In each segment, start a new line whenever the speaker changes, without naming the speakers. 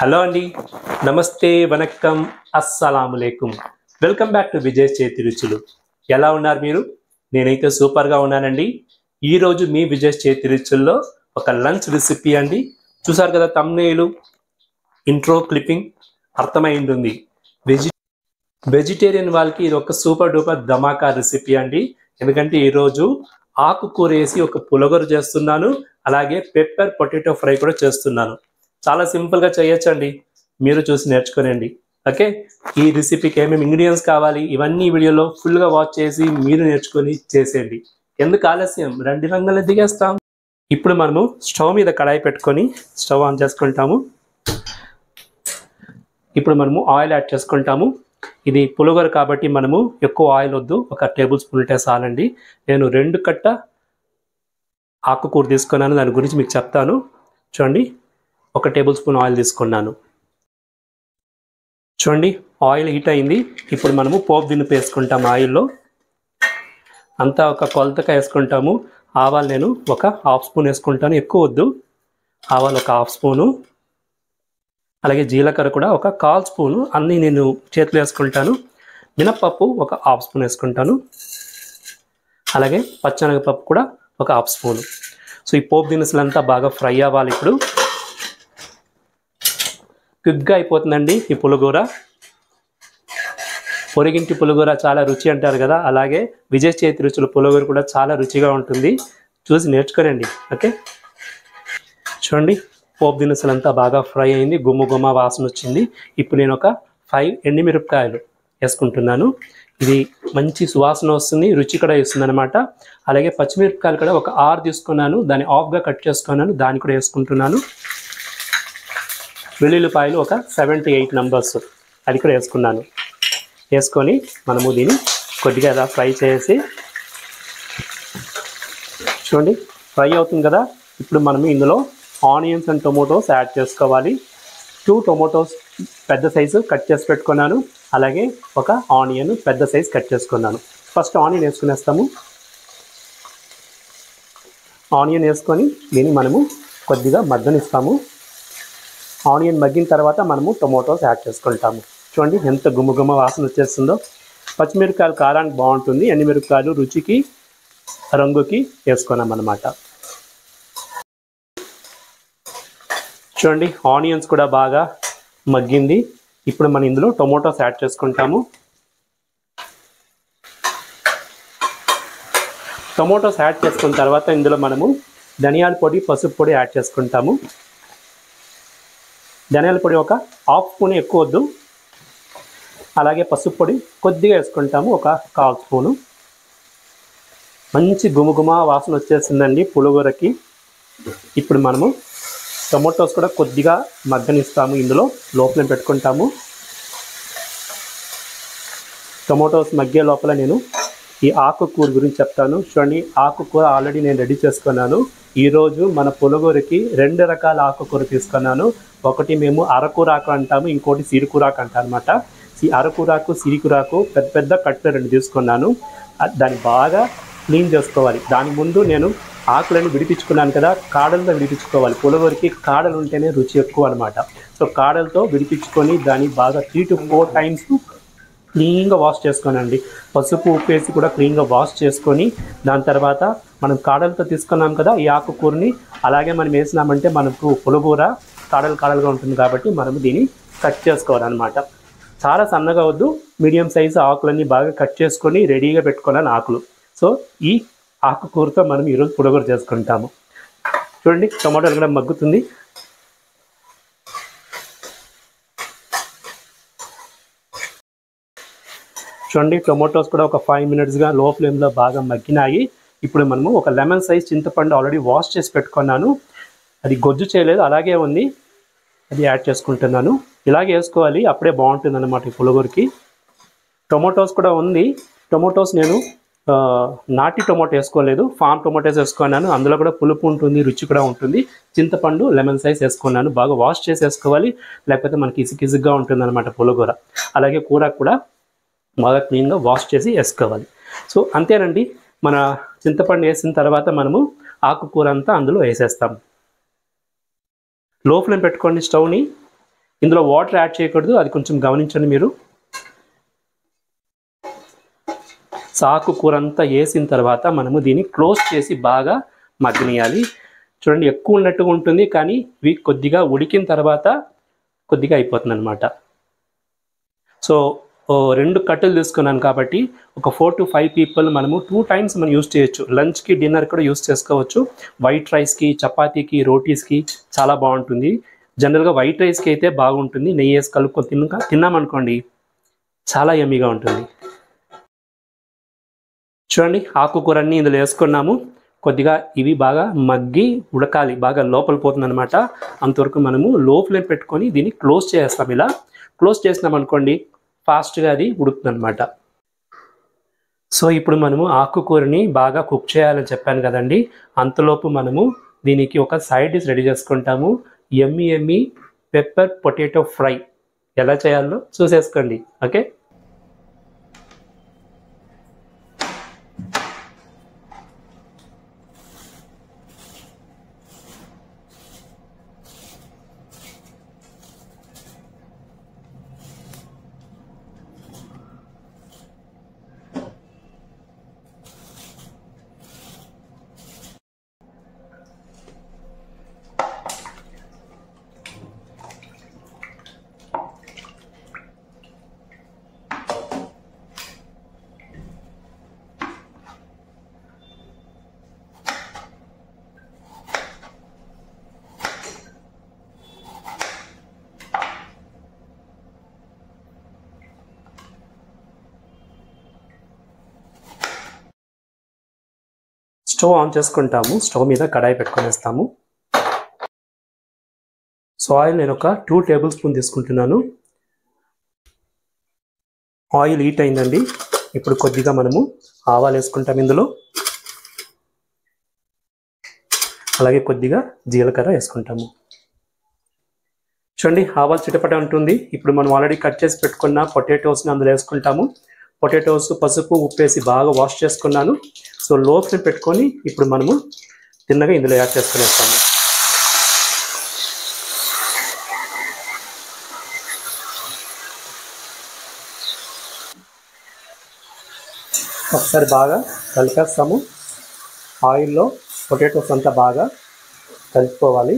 Hello అండి, నమస్తే, వనక్కం, అస్సలాములేకుం. వెల్కమ్ బ్యాక్ టు విజయ్ చేతి రుచులు. ఎలా ఉన్నారు మీరు? నేనైతే సూపర్గా ఉన్నానండి. ఈరోజు మీ విజయ్ చేతి రుచుల్లో ఒక లంచ్ రెసిపీ అండి. చూసారు కదా తమ్నేలు, ఇంట్రో క్లిప్పింగ్ అర్థమైంటుంది. వెజిటేరియన్ వాళ్ళకి ఇది ఒక సూపర్ డూపర్ ధమాకా రెసిపీ అండి. ఎందుకంటే ఈరోజు ఆకుకూర వేసి ఒక పులగూర చేస్తున్నాను, అలాగే పెప్పర్ పొటాటో ఫ్రై కూడా చేస్తున్నాను. చాలా సింపుల్గా చేయొచ్చండి, మీరు చూసి నేర్చుకోనండి. ఓకే, ఈ రెసిపీకి ఏమేమి ఇంగ్రీడియంట్స్ కావాలి ఇవన్నీ వీడియోలో ఫుల్గా వాచ్ చేసి మీరు నేర్చుకొని చేసేయండి. ఎందుకు ఆలస్యం, రండి రంగంలో దిగేస్తాం. ఇప్పుడు మనము స్టవ్ మీద కడాయి పెట్టుకొని స్టవ్ ఆన్ చేసుకుంటాము. ఇప్పుడు మనము ఆయిల్ యాడ్ చేసుకుంటాము. ఇది పులిహోర కాబట్టి మనము ఎక్కువ ఆయిల్ వద్దు, 1 టేబుల్ స్పూన్ ఉంటే చాలండి. నేను 2 కట్ట ఆకుకూర తీసుకున్నాను, దాని గురించి మీకు చెప్తాను. చూడండి, 1 టేబుల్ స్పూన్ ఆయిల్ తీసుకున్నాను. చూడండి, ఆయిల్ హీట్ అయింది. ఇప్పుడు మనము పోపు దినుసు వేసుకుంటాము. ఆయిల్లో అంతా ఒక కొలతగా వేసుకుంటాము. ఆవాలు నేను 1/2 స్పూన్ వేసుకుంటాను, ఎక్కువ వద్దు. ఆవాలు 1/2 స్పూను, అలాగే జీలకర్ర కూడా 1/4 స్పూను, అన్నీ నేను చేతిలో వేసుకుంటాను. మినప్పప్పు 1/2 స్పూన్ వేసుకుంటాను, అలాగే పచ్చెనగపప్పు కూడా 1/2 స్పూను. సో ఈ పోపు దినుసులంతా బాగా ఫ్రై అవ్వాలి. ఇప్పుడు క్విక్గా అయిపోతుందండి ఈ పులిహోర. పొరిగింటి పులిహోర చాలా రుచి అంటారు కదా, అలాగే విజయ్ చేతి రుచుల పులిహోర కూడా చాలా రుచిగా ఉంటుంది. చూసి నేర్చుకోనండి. ఓకే, చూడండి, పోపు దినుసులంతా బాగా ఫ్రై అయింది, గుమ్మ గుమ్మ వాసన వచ్చింది. ఇప్పుడు నేను 5 ఎండుమిరపకాయలు వేసుకుంటున్నాను. ఇది మంచి సువాసన వస్తుంది, రుచి కూడా ఇస్తుంది అనమాట. అలాగే పచ్చిమిరపకాయలు కూడా 6 తీసుకున్నాను, దాన్ని హాఫ్గా కట్ చేసుకున్నాను, దాన్ని కూడా వేసుకుంటున్నాను. వెల్లుల్లిపాయలు 7 to 8 నంబర్స్, అది కూడా వేసుకున్నాను. వేసుకొని మనము దీన్ని కొద్దిగా ఇలా ఫ్రై చేసి, చూడండి ఫ్రై అవుతుంది కదా. ఇప్పుడు మనము ఇందులో ఆనియన్స్ అండ్ టొమాటోస్ యాడ్ చేసుకోవాలి. 2 టొమాటోస్ పెద్ద సైజు కట్ చేసి పెట్టుకున్నాను, అలాగే 1 ఆనియన్ పెద్ద సైజు కట్ చేసుకున్నాను. ఫస్ట్ ఆనియన్ వేసుకునేస్తాము. ఆనియన్ వేసుకొని దీన్ని మనము కొద్దిగా మగ్గనిస్తాము. ఆనియన్ మగ్గిన తర్వాత మనము టొమాటోస్ యాడ్ చేసుకుంటాము. చూడండి ఎంత గుమ్మగుమ్మ వాసన వచ్చేస్తుందో. పచ్చిమిరపకాయలు కారానికి బాగుంటుంది, ఎండుమిరపకాయలు రుచికి రంగుకి వేసుకున్నాం అన్నమాట. చూడండి ఆనియన్స్ కూడా బాగా మగ్గింది. ఇప్పుడు మనం ఇందులో టొమాటోస్ యాడ్ చేసుకుంటాము. టొమాటోస్ యాడ్ చేసుకున్న తర్వాత ఇందులో మనము ధనియాల పొడి, పసుపు పొడి యాడ్ చేసుకుంటాము. ధనియాల పొడి 1/2 స్పూన్, ఎక్కువ వద్దు. అలాగే పసుపు పొడి కొద్దిగా వేసుకుంటాము, 1/4 స్పూను. మంచి గుమగుమ వాసన వచ్చేసిందండి పులిహోరకి. ఇప్పుడు మనము టొమాటోస్ కూడా కొద్దిగా మగ్గనిస్తాము, ఇందులో లోపల పెట్టుకుంటాము. టొమాటోస్ మగ్గే లోపల నేను ఈ ఆకుకూర గురించి చెప్తాను. చూడండి, ఆకుకూర ఆల్రెడీ నేను రెడీ చేసుకున్నాను. ఈరోజు మన పులిహోరకి 2 రకాల ఆకుకూర తీసుకున్నాను. ఒకటి మేము అరకూరాకు అంటాము, ఇంకోటి సిరికూరాకు అంటాం అనమాట. ఈ అరకూరాకు, సిరికూరాకు పెద్ద పెద్ద కట్టెలు 2 తీసుకున్నాను. దాన్ని బాగా క్లీన్ చేసుకోవాలి. దాని ముందు నేను ఆకులను విడిపించుకున్నాను కదా, కాడలతో విడిపించుకోవాలి. పులిహోరకి కాడలు ఉంటేనే రుచి ఎక్కువ అనమాట. సో కాడలతో విడిపించుకొని దాన్ని బాగా 3 to 4 టైమ్స్ క్లీన్గా వాష్ చేసుకోనండి. పసుపు ఉప్పు వేసి కూడా క్లీన్గా వాష్ చేసుకొని, దాని తర్వాత మనం కాడలతో తీసుకున్నాం కదా ఈ ఆకుకూరని, అలాగే మనం వేసినామంటే మనకు పులిహోర కాడలు కాడలుగా ఉంటుంది కాబట్టి మనము దీన్ని కట్ చేసుకోవాలన్నమాట. చాలా సన్నగా వద్దు, మీడియం సైజు ఆకులన్నీ బాగా కట్ చేసుకొని రెడీగా పెట్టుకోవాలని ఆకులు. సో ఈ ఆకుకూరతో మనం ఈరోజు పులిహోర చేసుకుంటాము. చూడండి టమాటాలు కూడా మగ్గుతుంది. చూడండి టొమాటోస్ కూడా 5 మినిట్స్గా లో ఫ్లేమ్లో బాగా మగ్గినాయి. ఇప్పుడు మనము 1 లెమన్ సైజ్ చింతపండు ఆల్రెడీ వాష్ చేసి పెట్టుకున్నాను, అది గొజ్జు చేయలేదు, అలాగే ఉంది, అది యాడ్ చేసుకుంటున్నాను. ఇలాగే వేసుకోవాలి, అప్పుడే బాగుంటుంది అన్నమాట ఈ పులిహోరకి. టొమాటోస్ కూడా ఉంది. టొమాటోస్ నేను నాటి టొమాటో వేసుకోలేదు, ఫామ్ టొమాటోస్ వేసుకున్నాను. అందులో కూడా పులుపు ఉంటుంది, రుచి కూడా ఉంటుంది. చింతపండు లెమన్ సైజ్ వేసుకున్నాను. బాగా వాష్ చేసి వేసుకోవాలి, లేకపోతే మనకి ఇసుకిసుగ్గా ఉంటుంది అనమాట పులిహోర. అలాగే కూర కూడా బాగా క్లీన్గా వాష్ చేసి వేసుకోవాలి. సో అంతేనండి, మన చింతపండు వేసిన తర్వాత మనము ఆకుకూర అంతా అందులో వేసేస్తాం. లో ఫ్లేమ్ పెట్టుకోండి స్టవ్ని. ఇందులో వాటర్ యాడ్ చేయకూడదు, అది కొంచెం గమనించండి మీరు. ఆకుకూర అంతా వేసిన తర్వాత మనము దీన్ని క్లోజ్ చేసి బాగా మగ్గనియాలి. చూడండి ఎక్కువ ఉన్నట్టుగా ఉంటుంది, కానీ ఇవి కొద్దిగా ఉడికిన తర్వాత కొద్దిగా అయిపోతుంది అనమాట. సో 2 కట్టలు తీసుకున్నాను కాబట్టి ఒక 4 to 5 పీపుల్ మనము 2 times మనం యూస్ చేయొచ్చు. లంచ్కి, డిన్నర్ కూడా యూస్ చేసుకోవచ్చు. వైట్ రైస్కి, చపాతీకి, రోటీస్కి చాలా బాగుంటుంది. జనరల్గా వైట్ రైస్కి అయితే బాగుంటుంది. నెయ్యి వేసి కలుపుకొని తిన్నామనుకోండి చాలా యమ్మీగా ఉంటుంది. చూడండి ఆకుకూరన్నీ ఇందులో వేసుకున్నాము. కొద్దిగా ఇవి బాగా మగ్గి ఉడకాలి, బాగా లోపల పోతుంది అనమాట. అంతవరకు మనము లో ఫ్లేమ్ పెట్టుకొని దీన్ని క్లోజ్ చేస్తాం. ఇలా క్లోజ్ చేసినాం అనుకోండి ఫాస్ట్గా అది ఉడుకుతుంది అనమాట. సో ఇప్పుడు మనము ఆకుకూరని బాగా కుక్ చేయాలని చెప్పాను కదండి. అంతలోపు మనము దీనికి ఒక సైడ్ డిష్ రెడీ చేసుకుంటాము. యమ్మీ పెప్పర్ పొటాటో ఫ్రై ఎలా చేయాలో చూసేసుకోండి. ఓకే, స్టవ్ ఆన్ చేసుకుంటాము. స్టవ్ మీద కడాయి పెట్టుకొనేస్తాము. సో ఆయిల్ నేను ఒక 2 tablespoons తీసుకుంటున్నాను. ఆయిల్ హీట్ అయిందండి. ఇప్పుడు కొద్దిగా మనము ఆవాలు వేసుకుంటాం ఇందులో, అలాగే కొద్దిగా జీలకర్ర వేసుకుంటాము. చూడండి ఆవాలు చిటపట ఉంటుంది. ఇప్పుడు మనం ఆల్రెడీ కట్ చేసి పెట్టుకున్న పొటాటోస్ని అందులో వేసుకుంటాము. పొటాటోస్ పసుపు ఉప్పు వేసి బాగా వాష్ చేసుకున్నాను. సో లో ఫ్లేమ్ పెట్టుకొని ఇప్పుడు మనము తిన్నగా ఇందులో యాడ్ చేసుకునేస్తాము. ఒకసారి బాగా కలిపేస్తాము. ఆయిల్లో పొటాటోస్ అంతా బాగా కలిసిపోవాలి.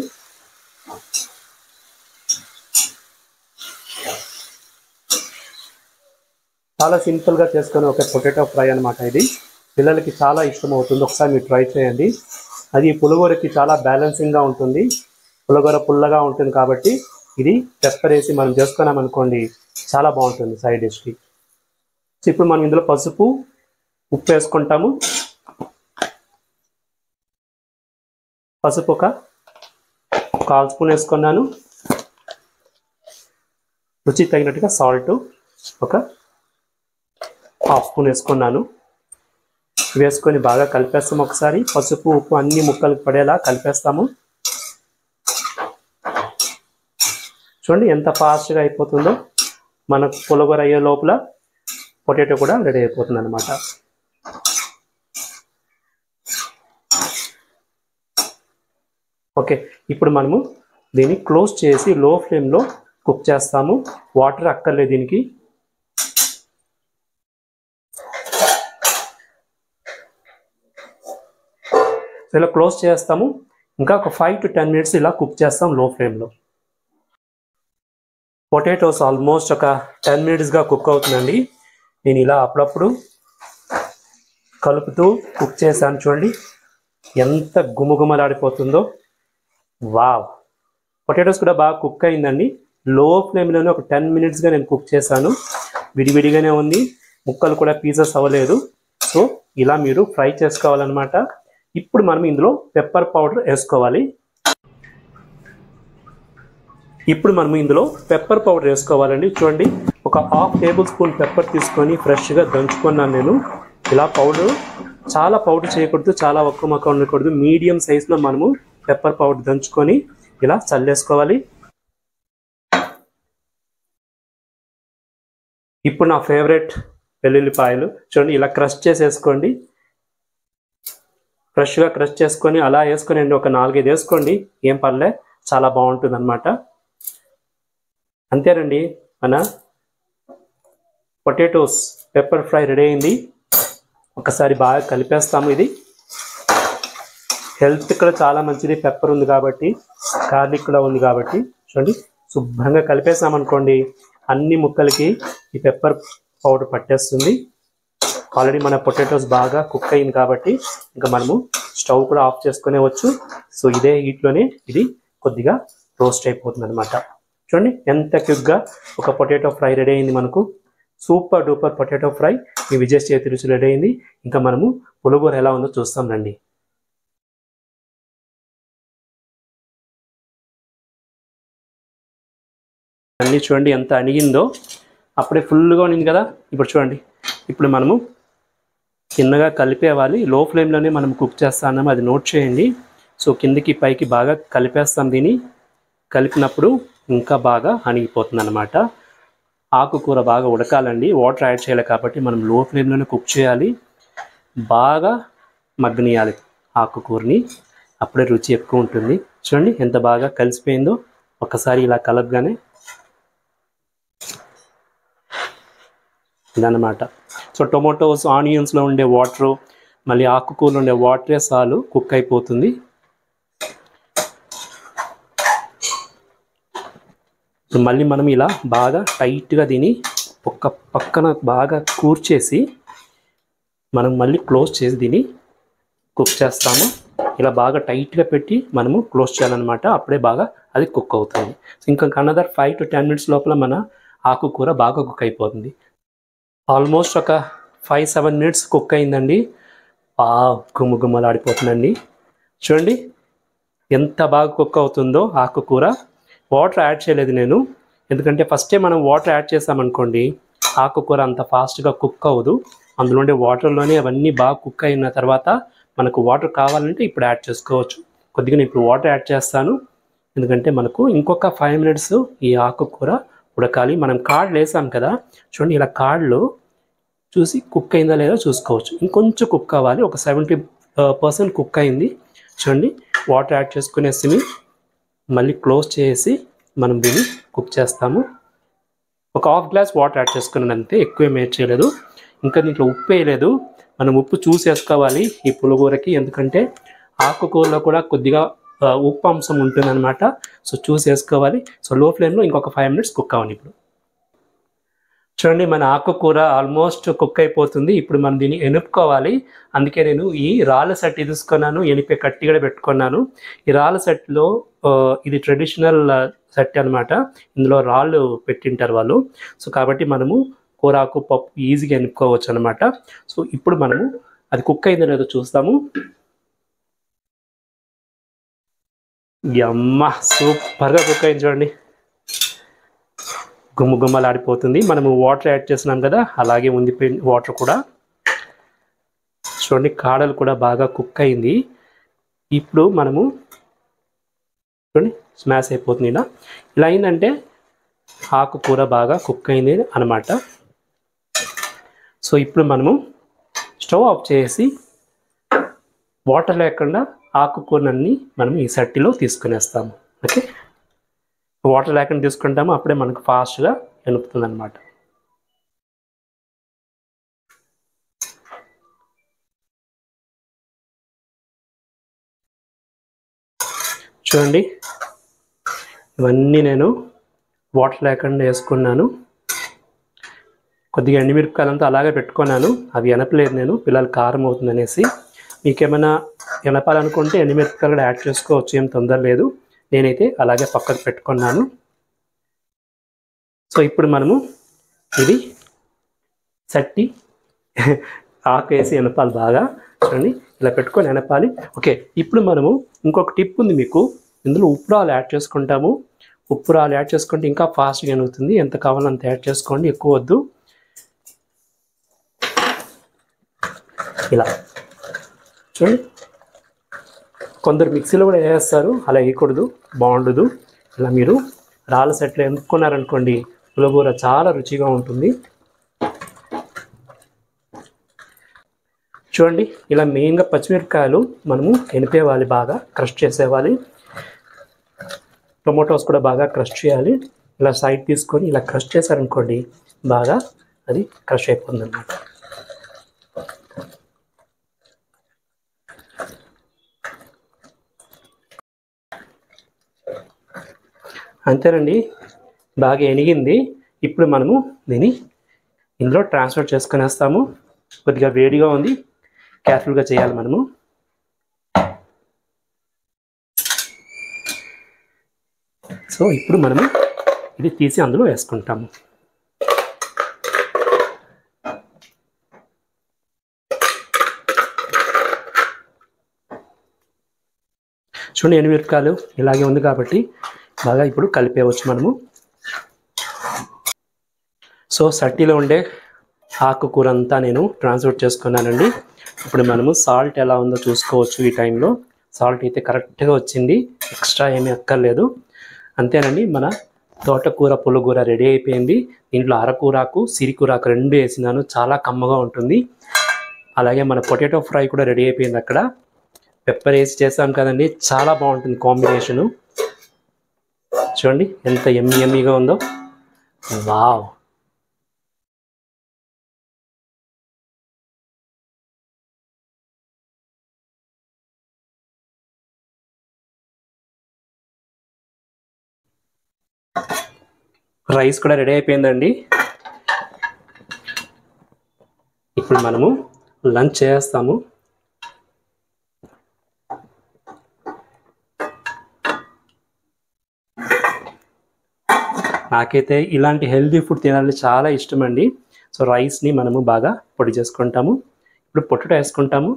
చాలా సింపుల్గా చేసుకునే ఒక పొటాటో ఫ్రై అనమాట ఇది. పిల్లలకి చాలా ఇష్టం అవుతుంది. ఒకసారి మీరు ట్రై చేయండి. అది పులిహోరకి చాలా బ్యాలెన్సింగ్గా ఉంటుంది. పులిహోర పుల్లగా ఉంటుంది కాబట్టి ఇది పెప్పర్ వేసి మనం చేసుకున్నాం అనుకోండి చాలా బాగుంటుంది సైడ్ డిష్కి. ఇప్పుడు మనం ఇందులో పసుపు ఉప్పు వేసుకుంటాము. పసుపు ఒక 1/4 స్పూన్ వేసుకున్నాను. రుచి తగినట్టుగా సాల్ట్ ఒక 1/2 స్పూన్ వేసుకున్నాను. వేసుకొని బాగా కలిపేస్తాము. ఒకసారి పసుపు ఉప్పు అన్ని ముక్కలకు పడేలా కలిపేస్తాము. చూడండి ఎంత ఫాస్ట్గా అయిపోతుందో. మనకు పులిహోర అయ్యే లోపల పొటాటో కూడా రెడీ అయిపోతుంది అనమాట. ఓకే, ఇప్పుడు మనము దీన్ని క్లోజ్ చేసి లో ఫ్లేమ్లో కుక్ చేస్తాము. వాటర్ అక్కర్లేదు దీనికి. ఇలా క్లోజ్ చేస్తాము. ఇంకా ఒక 5 to 10 minutes ఇలా కుక్ చేస్తాం లో ఫ్లేమ్లో. పొటాటోస్ ఆల్మోస్ట్ ఒక 10 minutesగా కుక్ అవుతుందండి. నేను ఇలా అప్పుడప్పుడు కలుపుతూ కుక్ చేశాను. చూడండి ఎంత గుమగుమలాడిపోతుందో. వావ్, పొటాటోస్ కూడా బాగా కుక్ అయిందండి. లో ఫ్లేమ్లోనే ఒక 10 minutesగా నేను కుక్ చేశాను. విడివిడిగానే ఉంది, ముక్కలు కూడా పీసెస్ అవ్వలేదు. సో ఇలా మీరు ఫ్రై చేసుకోవాలన్నమాట. ఇప్పుడు మనం ఇందులో పెప్పర్ పౌడర్ వేసుకోవాలి. వేసుకోవాలండి. చూడండి ఒక 1/2 tablespoon పెప్పర్ తీసుకొని ఫ్రెష్గా దంచుకున్నాను నేను. ఇలా పౌడర్ చాలా పౌడర్ చేయకూడదు, చాలా ఒక్క మొక్క ఉండకూడదు. మీడియం సైజులో మనము పెప్పర్ పౌడర్ దంచుకొని ఇలా చల్లేసుకోవాలి. ఇప్పుడు నా ఫేవరెట్ వెల్లుల్లిపాయలు చూడండి ఇలా క్రష్ చేసేసుకోండి. ఫ్రెష్గా క్రష్ చేసుకొని అలా వేసుకొని ఒక 4-5 వేసుకోండి, ఏం పర్లే, చాలా బాగుంటుంది అనమాట. అంతేనండి, మన పొటాటోస్ పెప్పర్ ఫ్రై రెడీ అయింది. ఒకసారి బాగా కలిపేస్తాము. ఇది హెల్త్ కూడా చాలా మంచిది, పెప్పర్ ఉంది కాబట్టి, గార్లిక్ కూడా ఉంది కాబట్టి. చూడండి, శుభ్రంగా కలిపేసామనుకోండి, అన్ని ముక్కలకి ఈ పెప్పర్ పౌడర్ పట్టేస్తుంది. ఆల్రెడీ మన పొటాటోస్ బాగా కుక్ అయింది కాబట్టి ఇంకా మనము స్టవ్ కూడా ఆఫ్ చేసుకునేవచ్చు. సో ఇదే హీట్లోనే ఇది కొద్దిగా రోస్ట్ అయిపోతుంది అనమాట. చూడండి ఎంత క్విక్గా ఒక పొటాటో ఫ్రై రెడీ అయింది మనకు. సూపర్ డూపర్ పొటాటో ఫ్రై మీ విజయ్ చేతి రుచి రెడీ అయింది. ఇంకా మనము పులిహోర ఎలా ఉందో చూస్తాం రండి. అన్నీ చూడండి ఎంత అణిగిందో, అప్పుడే ఫుల్గా ఉండింది కదా. ఇప్పుడు చూడండి, ఇప్పుడు మనము చిన్నగా కలిపేవాలి. లో ఫ్లేమ్లోనే మనం కుక్ చేస్తాము, అది నోట్ చేయండి. సో కిందికి పైకి బాగా కలిపేస్తాం. దీన్ని కలిపినప్పుడు ఇంకా బాగా అణిగిపోతుంది అనమాట. ఆకుకూర బాగా ఉడకాలండి, వాటర్ యాడ్ చేయాలి కాబట్టి మనం లో ఫ్లేమ్లోనే కుక్ చేయాలి. బాగా మగ్గనియాలి ఆకుకూరని, అప్పుడే రుచి ఎక్కువ ఉంటుంది. చూడండి ఎంత బాగా కలిసిపోయిందో. ఒకసారి ఇలా కలపగానే ఇదన్నమాట. సో టొమాటోస్, ఆనియన్స్లో ఉండే వాటరు, మళ్ళీ ఆకుకూరలో ఉండే వాటరే చాలు, కుక్ అయిపోతుంది. ఇప్పుడు మళ్ళీ మనం ఇలా బాగా టైట్గా దీన్ని ఒక్క పక్కన బాగా కూర్చేసి మనం మళ్ళీ క్లోజ్ చేసి దీన్ని కుక్ చేస్తాము. ఇలా బాగా టైట్గా పెట్టి మనము క్లోజ్ చేయాలన్నమాట, అప్పుడే బాగా అది కుక్ అవుతుంది. ఇంకా అనదర్ 5 to 10 minutes లోపల మన ఆకుకూర బాగా కుక్ అయిపోతుంది. ఆల్మోస్ట్ ఒక 5-7 minutes కుక్ అయిందండి. గుమ్మలాడిపోతుందండి. చూడండి ఎంత బాగా కుక్ అవుతుందో ఆకుకూర. వాటర్ యాడ్ చేయలేదు నేను, ఎందుకంటే ఫస్టే మనం వాటర్ యాడ్ చేసామనుకోండి ఆకుకూర అంత ఫాస్ట్గా కుక్ అవ్వదు. అందులో ఉండే వాటర్లోనే అవన్నీ బాగా కుక్ అయిన తర్వాత మనకు వాటర్ కావాలంటే ఇప్పుడు యాడ్ చేసుకోవచ్చు. కొద్దిగా నేను ఇప్పుడు వాటర్ యాడ్ చేస్తాను, ఎందుకంటే మనకు ఇంకొక 5 minutes ఈ ఆకుకూర ఉడకాలి. మనం కాడలు వేసాం కదా, చూడండి ఇలా కాడలు చూసి కుక్ అయిందా లేదా చూసుకోవచ్చు. ఇంకొంచెం కుక్ అవ్వాలి, ఒక 70% కుక్ అయింది. చూడండి వాటర్ యాడ్ చేసుకునేసి మళ్ళీ క్లోజ్ చేసి మనం దీన్ని కుక్ చేస్తాము. ఒక 1/2 glass వాటర్ యాడ్ చేసుకున్నాను అంతే, ఎక్కువ ఏం యాడ్ చేయలేదు. ఇంకా దీంట్లో ఉప్పు వేయలేదు. మనం ఉప్పు చూసి వేసుకోవాలి ఈ పులిహోరకి, ఎందుకంటే ఆకుకూరలో కూడా కొద్దిగా ఉప్పు అంశం ఉంటుందన్నమాట. సో చూసి వేసుకోవాలి. సో లో ఫ్లేమ్లో ఇంకొక 5 minutes కుక్ అవ్వాలి. ఇప్పుడు చూడండి మన ఆకుకూర ఆల్మోస్ట్ కుక్ అయిపోతుంది. ఇప్పుడు మనం దీన్ని ఎనుపుకోవాలి. అందుకే నేను ఈ రాళ్ళ సెట్ తీసుకున్నాను, ఎనిపే కట్టి కూడా పెట్టుకున్నాను. ఈ రాళ్ళ సెట్లో ఇది ట్రెడిషనల్ సెట్ అనమాట. ఇందులో రాళ్ళు పెట్టింటారు వాళ్ళు. సో కాబట్టి మనము కూరాకు పప్పు ఈజీగా ఎనుపుకోవచ్చు అనమాట. సో ఇప్పుడు మనము అది కుక్ అయిందో లేదో చూస్తాము. అమ్మ సూపర్గా కుక్ అయింది చూడండి, గుమ్మలాడిపోతుంది. మనము వాటర్ యాడ్ చేస్తున్నాం కదా, అలాగే ఉండిపోయింది వాటర్ కూడా. చూడండి కాడలు కూడా బాగా కుక్ అయింది. ఇప్పుడు మనము చూడండి స్మాష్ అయిపోతుంది. ఇలా అయిందంటే ఆకుకూర బాగా కుక్ అయింది అనమాట. సో ఇప్పుడు మనము స్టవ్ ఆఫ్ చేసి వాటర్ లేకుండా ఆకుకూరలన్నీ మనం ఈ సట్టిలో తీసుకునేస్తాము. ఓకే, వాటర్ లేకుండా తీసుకుంటాము, అప్పుడే మనకు ఫాస్ట్గా ఎనుపుతుంది అనమాట. చూడండి ఇవన్నీ నేను వాటర్ లేకుండా వేసుకున్నాను. కొద్దిగా ఎండుమిరపకాయలంతా అలాగే పెట్టుకున్నాను, అవి ఎనపలేదు నేను, పిల్లలు కారం అవుతుంది అనేసి. మీకేమైనా ఎనపాలనుకుంటే ఎండుమిరపకాయలు కూడా యాడ్ చేసుకోవచ్చు, ఏం తొందర లేదు. నేనైతే అలాగే పక్కకు పెట్టుకున్నాను. సో ఇప్పుడు మనము ఇది సట్టి ఆకు వేసి ఎనపాలి బాగా. చూడండి ఇలా పెట్టుకొని ఎనపాలి. ఓకే, ఇప్పుడు మనము ఇంకొక టిప్ ఉంది మీకు, ఇందులో ఉప్పురాలు యాడ్ చేసుకుంటాము. ఉప్పురాలు యాడ్ చేసుకుంటే ఇంకా ఫాస్ట్గా ఎనుగుతుంది. ఎంత కావాలో అంత యాడ్ చేసుకోండి, ఎక్కువ వద్దు. ఇలా చూడండి, కొందరు మిక్సీలో కూడా వేస్తారు, అలా వేయకూడదు, బాగుండదు. ఇలా మీరు రాళ్ళ సెట్లో ఎనుక్కున్నారనుకోండి పులిహోర చాలా రుచిగా ఉంటుంది. చూడండి ఇలా మెయిన్గా పచ్చిమిరపకాయలు మనము ఎనిపేవాలి, బాగా క్రష్ చేసేవాలి. టొమాటోస్ కూడా బాగా క్రష్ చేయాలి. ఇలా సైడ్ తీసుకొని ఇలా క్రష్ చేశారనుకోండి, బాగా అది క్రష్ అయిపోతుంది అన్నమాట. అంతేనండి, బాగా ఎనిగింది. ఇప్పుడు మనము దీన్ని ఇందులో ట్రాన్స్ఫర్ చేసుకునేస్తాము. కొద్దిగా వేడిగా ఉంది, కేర్ఫుల్గా చేయాలి మనము. సో ఇప్పుడు మనము ఇది తీసి అందులో వేసుకుంటాము. చూడండి, ఎండుమిరపకాయలు ఇలాగే ఉంది కాబట్టి బాగా ఇప్పుడు కలిపేయవచ్చు మనము. సో సట్టిలో ఉండే ఆకుకూర అంతా నేను ట్రాన్స్ఫర్ చేసుకున్నానండి. ఇప్పుడు మనము సాల్ట్ ఎలా ఉందో చూసుకోవచ్చు. ఈ టైంలో సాల్ట్ అయితే కరెక్ట్గా వచ్చింది, ఎక్స్ట్రా ఏమీ అక్కర్లేదు. అంతేనండి, మన తోటకూర పులుగూర రెడీ అయిపోయింది. దీంట్లో అరకూరాకు సిరికూరాకు 2 వేసినాను, చాలా కమ్మగా ఉంటుంది. అలాగే మన పొటాటో ఫ్రై కూడా రెడీ అయిపోయింది. అక్కడ పెప్పర్ వేసి చేసాం కదండి, చాలా బాగుంటుంది కాంబినేషను. చూడండి ఎంత ఎమ్మీగా ఉందో. వావ్! రైస్ కూడా రెడీ అయిపోయిందండి. ఇప్పుడు మనము లంచ్ చేస్తాము. నాకైతే ఇలాంటి హెల్తీ ఫుడ్ తినాలని చాలా ఇష్టం అండి. సో రైస్ని మనము బాగా పొడి చేసుకుంటాము. ఇప్పుడు పొటాటో వేసుకుంటాము.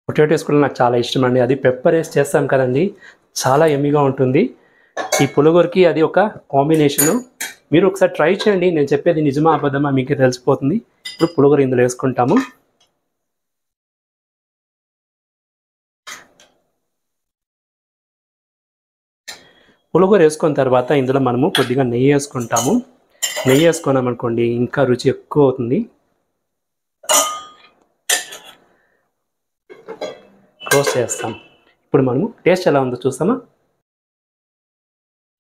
పొటాటో వేసుకోవడం నాకు చాలా ఇష్టం అండి. అది పెప్పర్ వేసి చేస్తాం కదండి, చాలా ఎమ్మీగా ఉంటుంది. ఈ పులిహోరకి అది ఒక కాంబినేషను. మీరు ఒకసారి ట్రై చేయండి, నేను చెప్పేది నిజమా అబద్ధమా మీకు తెలిసిపోతుంది. ఇప్పుడు పులిహోర ఇందులో వేసుకుంటాము. పులిహోర వేసుకున్న తర్వాత ఇందులో మనము కొద్దిగా నెయ్యి వేసుకుంటాము. నెయ్యి వేసుకున్నామనుకోండి ఇంకా రుచి ఎక్కువ అవుతుంది. క్లోజ్ చేస్తాం. ఇప్పుడు మనము టేస్ట్ ఎలా ఉందో చూస్తామా.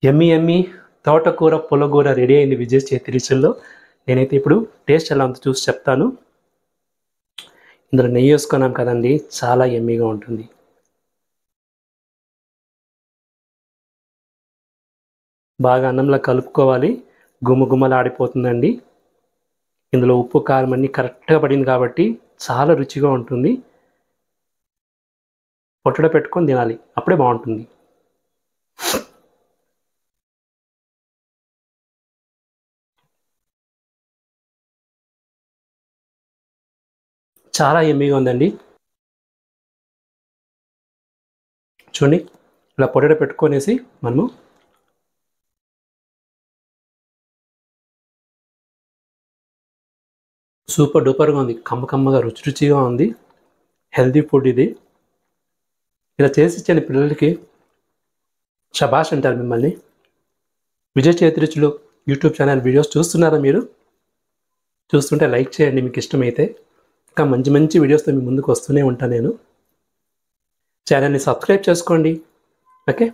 ఎమ్మి తోటకూర పులిహోర రెడీ అయింది విజయ్ చేతి రుచుల్లో. నేనైతే ఇప్పుడు టేస్ట్ ఎలా ఉందో చూసి చెప్తాను. ఇందులో నెయ్యి వేసుకున్నాం కదండి, చాలా ఎమ్మీగా ఉంటుంది. బాగా అన్నంలో కలుపుకోవాలి, గుమగుమలాడిపోతుందండి. ఇందులో ఉప్పు కారం అన్నీ కరెక్ట్గా పడింది కాబట్టి చాలా రుచిగా ఉంటుంది. పొట్టలో పెట్టుకొని తినాలి, అప్పుడే బాగుంటుంది. చాలా ఎమ్మీగా ఉందండి. చూడండి, ఇలా పొటాటో పెట్టుకొనేసి మనము సూపర్ డూపర్గా ఉంది, కమ్మగా రుచిగా ఉంది. హెల్తీ ఫుడ్ ఇది. ఇలా చేసి ఇచ్చిన పిల్లలకి శబాష్ అంటారు మిమ్మల్ని. విజయ్ చేతి రుచులు యూట్యూబ్ ఛానల్ వీడియోస్ చూస్తున్నారా మీరు? చూస్తుంటే లైక్ చేయండి మీకు ఇష్టమైతే. ఇంకా మంచి వీడియోస్తో మీ ముందుకు వస్తూనే ఉంటాను నేను. ఛానల్ని సబ్స్క్రైబ్ చేసుకోండి. ఓకే,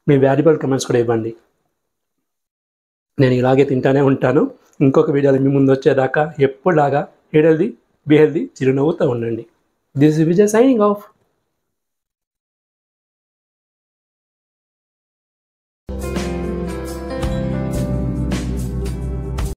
మీ వాల్యుబుల్ కమెంట్స్ కూడా ఇవ్వండి. నేను ఇలాగే తింటానే ఉంటాను. ఇంకొక వీడియోలో మీ ముందు వచ్చేదాకా ఎప్పుడులాగా హెల్దీ బి హెల్దీ చిరునవ్వుతూ ఉండండి. This is Vijay signing off.